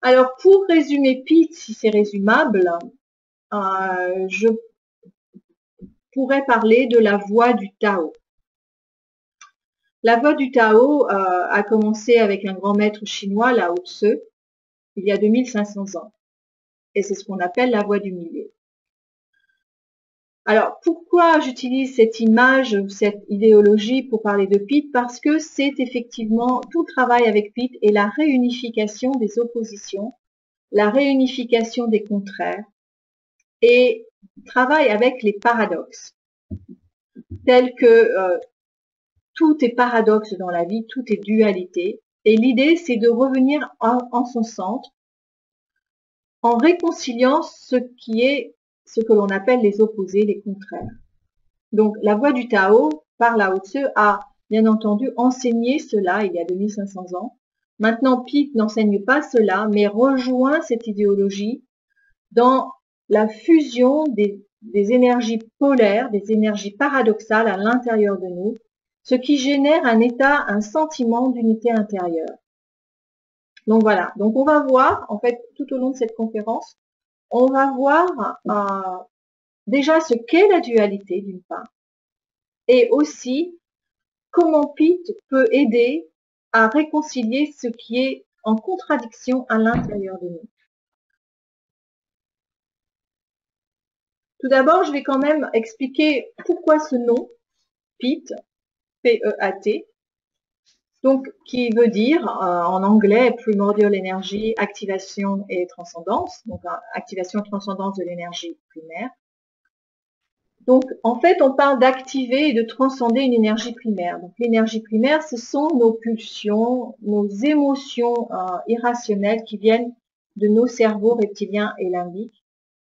Alors, pour résumer Pete, si c'est résumable, je pourrais parler de la voie du Tao. La voie du Tao a commencé avec un grand maître chinois, Lao Tzu, il y a 2500 ans. Et c'est ce qu'on appelle la voie du milieu. Alors, pourquoi j'utilise cette image ou cette idéologie pour parler de Pete? Parce que c'est effectivement tout le travail avec Pete et la réunification des oppositions, la réunification des contraires et travail avec les paradoxes, tels que tout est paradoxe dans la vie, tout est dualité. Et l'idée, c'est de revenir en son centre, en réconciliant ce que l'on appelle les opposés, les contraires. Donc, la voie du Tao, par Lao Tzu, a bien entendu enseigné cela il y a 2500 ans. Maintenant, Pete n'enseigne pas cela, mais rejoint cette idéologie dans la fusion des énergies polaires, des énergies paradoxales à l'intérieur de nous, ce qui génère un état, un sentiment d'unité intérieure. Donc voilà, donc on va voir, en fait, tout au long de cette conférence, on va voir déjà ce qu'est la dualité d'une part, et aussi comment Pete peut aider à réconcilier ce qui est en contradiction à l'intérieur de nous. Tout d'abord, je vais quand même expliquer pourquoi ce nom, Pete, P-E-A-T, donc qui veut dire en anglais Primordial Energy, activation et transcendance, donc activation et transcendance de l'énergie primaire. Donc en fait, on parle d'activer et de transcender une énergie primaire. Donc l'énergie primaire, ce sont nos pulsions, nos émotions irrationnelles qui viennent de nos cerveaux reptiliens et limbiques.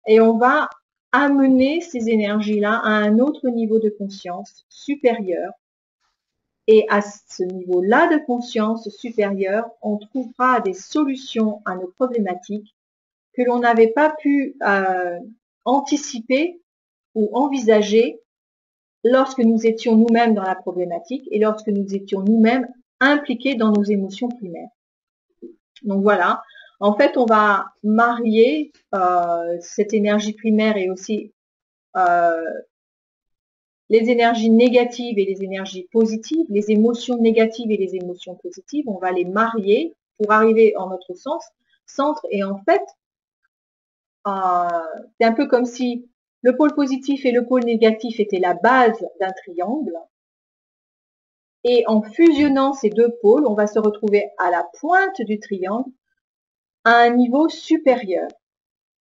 Et on va amener ces énergies-là à un autre niveau de conscience supérieur. Et à ce niveau-là de conscience supérieure, on trouvera des solutions à nos problématiques que l'on n'avait pas pu anticiper ou envisager lorsque nous étions nous-mêmes dans la problématique et lorsque nous étions nous-mêmes impliqués dans nos émotions primaires. Donc voilà, en fait, on va marier cette énergie primaire et aussi les énergies négatives et les énergies positives, les émotions négatives et les émotions positives, on va les marier pour arriver en notre centre. Et en fait, c'est un peu comme si le pôle positif et le pôle négatif étaient la base d'un triangle. Et en fusionnant ces deux pôles, on va se retrouver à la pointe du triangle, à un niveau supérieur,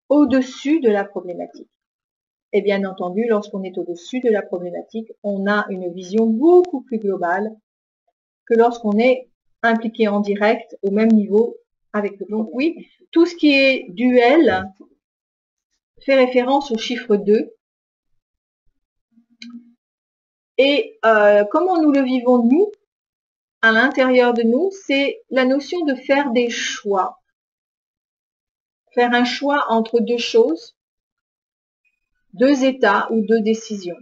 au-dessus de la problématique. Et bien entendu, lorsqu'on est au-dessus de la problématique, on a une vision beaucoup plus globale que lorsqu'on est impliqué en direct au même niveau avec le problème. Donc oui, tout ce qui est duel fait référence au chiffre 2. Et comment nous le vivons nous, à l'intérieur de nous, c'est la notion de faire des choix. Faire un choix entre deux choses, deux états ou deux décisions.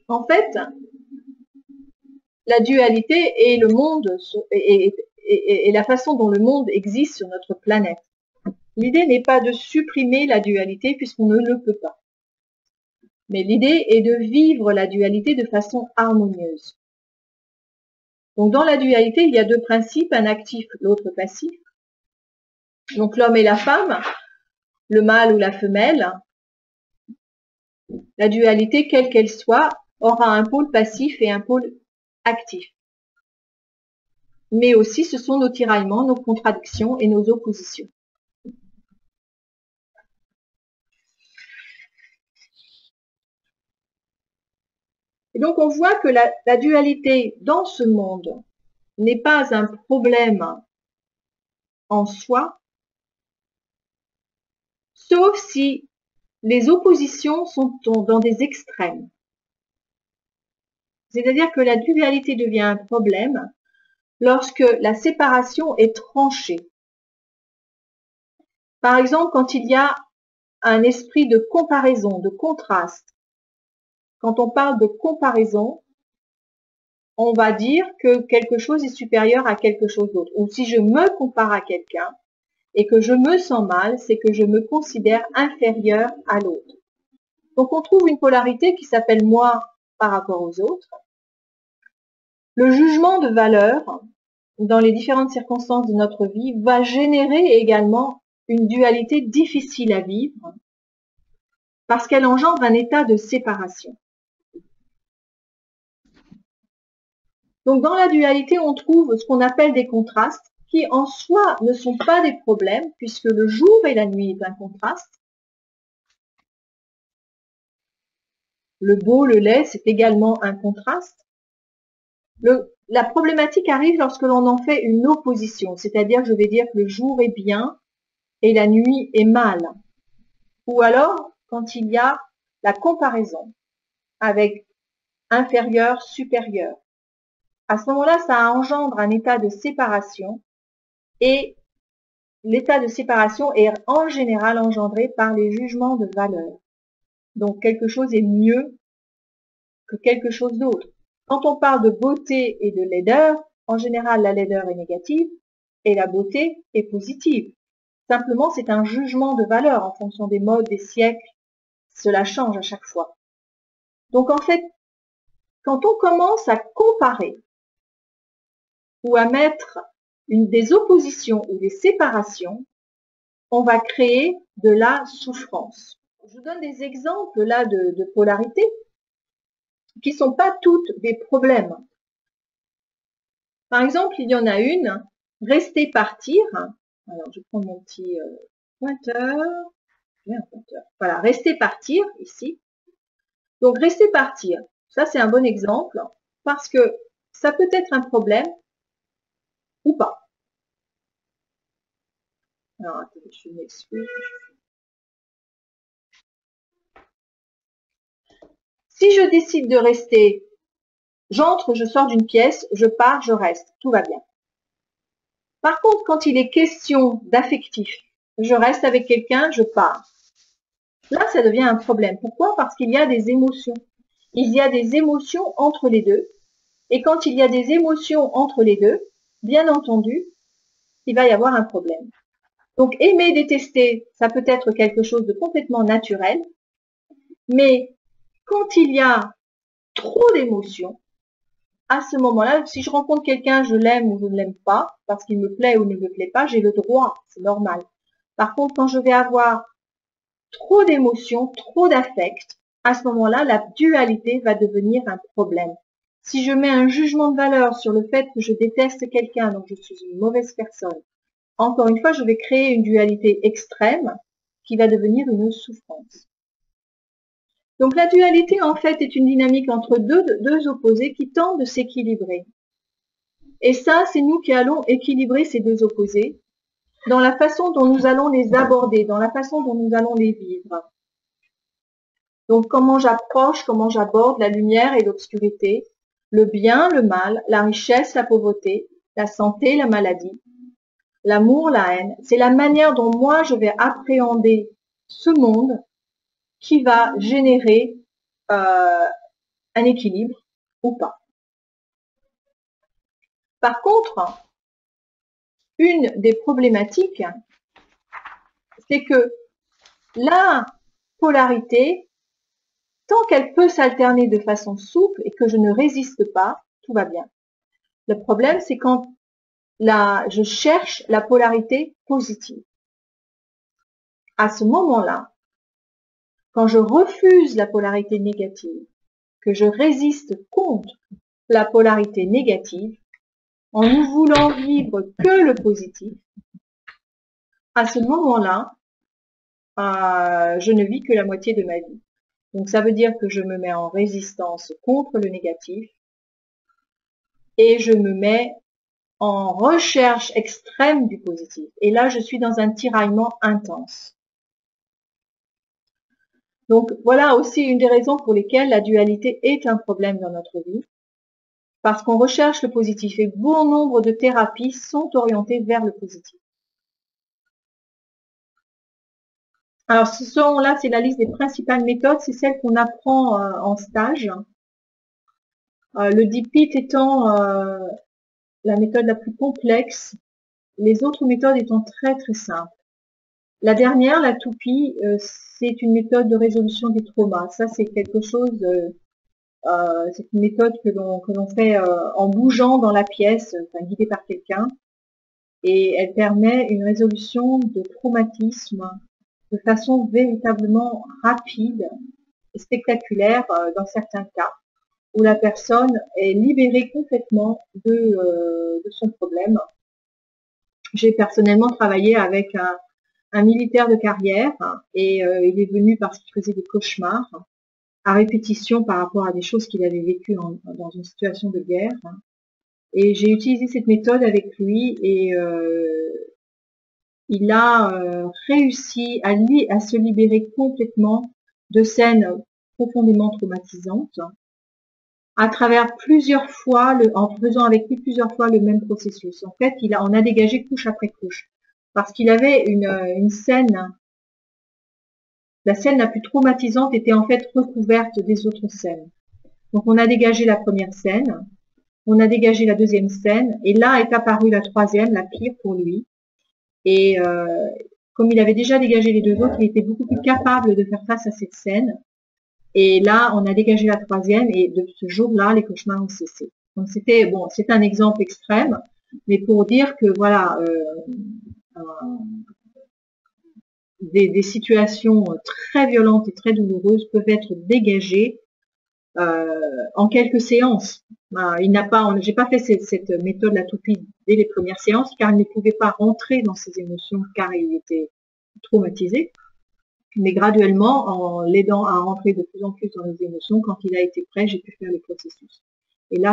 En fait, la dualité est le monde et la façon dont le monde existe sur notre planète. L'idée n'est pas de supprimer la dualité puisqu'on ne le peut pas. Mais l'idée est de vivre la dualité de façon harmonieuse. Donc dans la dualité, il y a deux principes, un actif, l'autre passif. Donc l'homme et la femme, le mâle ou la femelle. La dualité, quelle qu'elle soit, aura un pôle passif et un pôle actif. Mais aussi, ce sont nos tiraillements, nos contradictions et nos oppositions. Et donc, on voit que la dualité dans ce monde n'est pas un problème en soi, sauf si les oppositions sont dans des extrêmes. C'est-à-dire que la dualité devient un problème lorsque la séparation est tranchée. Par exemple, quand il y a un esprit de comparaison, de contraste. Quand on parle de comparaison, on va dire que quelque chose est supérieur à quelque chose d'autre. Ou si je me compare à quelqu'un et que je me sens mal, c'est que je me considère inférieur à l'autre. Donc on trouve une polarité qui s'appelle moi par rapport aux autres. Le jugement de valeur dans les différentes circonstances de notre vie va générer également une dualité difficile à vivre parce qu'elle engendre un état de séparation. Donc dans la dualité, on trouve ce qu'on appelle des contrastes qui en soi ne sont pas des problèmes puisque le jour et la nuit est un contraste. Le beau, le laid, c'est également un contraste. La problématique arrive lorsque l'on en fait une opposition, c'est-à-dire je vais dire que le jour est bien et la nuit est mal. Ou alors quand il y a la comparaison avec inférieur, supérieur. À ce moment-là, ça engendre un état de séparation et l'état de séparation est en général engendré par les jugements de valeur. Donc quelque chose est mieux que quelque chose d'autre. Quand on parle de beauté et de laideur, en général la laideur est négative et la beauté est positive. Simplement, c'est un jugement de valeur en fonction des modes, des siècles. Cela change à chaque fois. Donc en fait, quand on commence à comparer ou à mettre des oppositions ou des séparations, on va créer de la souffrance. Je vous donne des exemples là de polarité qui sont pas toutes des problèmes. Par exemple, il y en a une, rester partir. Alors, je prends mon petit pointeur. Voilà, rester partir ici. Donc, rester partir, ça c'est un bon exemple parce que ça peut être un problème ou pas. Alors, attendez, je m'excuse. Si je décide de rester, j'entre, je sors d'une pièce, je pars, je reste, tout va bien. Par contre, quand il est question d'affectif, je reste avec quelqu'un, je pars. Là, ça devient un problème. Pourquoi? Parce qu'il y a des émotions. Il y a des émotions entre les deux. Et quand il y a des émotions entre les deux, bien entendu, il va y avoir un problème. Donc, aimer, détester, ça peut être quelque chose de complètement naturel. Mais quand il y a trop d'émotions, à ce moment-là, si je rencontre quelqu'un, je l'aime ou je ne l'aime pas, parce qu'il me plaît ou ne me plaît pas, j'ai le droit, c'est normal. Par contre, quand je vais avoir trop d'émotions, trop d'affect, à ce moment-là, la dualité va devenir un problème. Si je mets un jugement de valeur sur le fait que je déteste quelqu'un, donc je suis une mauvaise personne, encore une fois, je vais créer une dualité extrême qui va devenir une souffrance. Donc la dualité, en fait, est une dynamique entre deux opposés qui tentent de s'équilibrer. Et ça, c'est nous qui allons équilibrer ces deux opposés dans la façon dont nous allons les aborder, dans la façon dont nous allons les vivre. Donc comment j'approche, comment j'aborde la lumière et l'obscurité, le bien, le mal, la richesse, la pauvreté, la santé, la maladie, l'amour, la haine. C'est la manière dont moi je vais appréhender ce monde qui va générer un équilibre ou pas. Par contre, une des problématiques, c'est que la polarité, tant qu'elle peut s'alterner de façon souple et que je ne résiste pas, tout va bien. Le problème, c'est quand je cherche la polarité positive. À ce moment-là, quand je refuse la polarité négative, que je résiste contre la polarité négative, en ne voulant vivre que le positif, à ce moment-là, je ne vis que la moitié de ma vie. Donc ça veut dire que je me mets en résistance contre le négatif et je me mets en recherche extrême du positif. Et là, je suis dans un tiraillement intense. Donc voilà aussi une des raisons pour lesquelles la dualité est un problème dans notre vie, parce qu'on recherche le positif et bon nombre de thérapies sont orientées vers le positif. Alors là, c'est la liste des principales méthodes, c'est celles qu'on apprend en stage. Le DPIT étant la méthode la plus complexe, les autres méthodes étant très très simples. La dernière, la toupie, c'est une méthode de résolution des traumas. Ça, c'est quelque chose, c'est une méthode que l'on fait en bougeant dans la pièce, enfin, guidée par quelqu'un, et elle permet une résolution de traumatisme de façon véritablement rapide et spectaculaire dans certains cas, où la personne est libérée complètement de son problème. J'ai personnellement travaillé avec un militaire de carrière et il est venu parce qu'il faisait des cauchemars à répétition par rapport à des choses qu'il avait vécues dans une situation de guerre. Et j'ai utilisé cette méthode avec lui et il a réussi à se libérer complètement de scènes profondément traumatisantes à travers plusieurs fois, en faisant avec lui plusieurs fois le même processus. En fait, on a dégagé couche après couche parce qu'il avait une scène. La scène la plus traumatisante était en fait recouverte des autres scènes. Donc on a dégagé la première scène, on a dégagé la deuxième scène, et là est apparue la troisième, la pire pour lui. Et comme il avait déjà dégagé les deux autres, il était beaucoup plus capable de faire face à cette scène. Et là, on a dégagé la troisième, et de ce jour-là, les cauchemars ont cessé. Donc c'était bon, c'est un exemple extrême, mais pour dire que voilà, des situations très violentes et très douloureuses peuvent être dégagées en quelques séances. J'ai pas fait cette méthode la toupie dès les premières séances car il ne pouvait pas rentrer dans ses émotions car il était traumatisé. Mais graduellement, en l'aidant à rentrer de plus en plus dans les émotions, quand il a été prêt, j'ai pu faire le processus. Et là,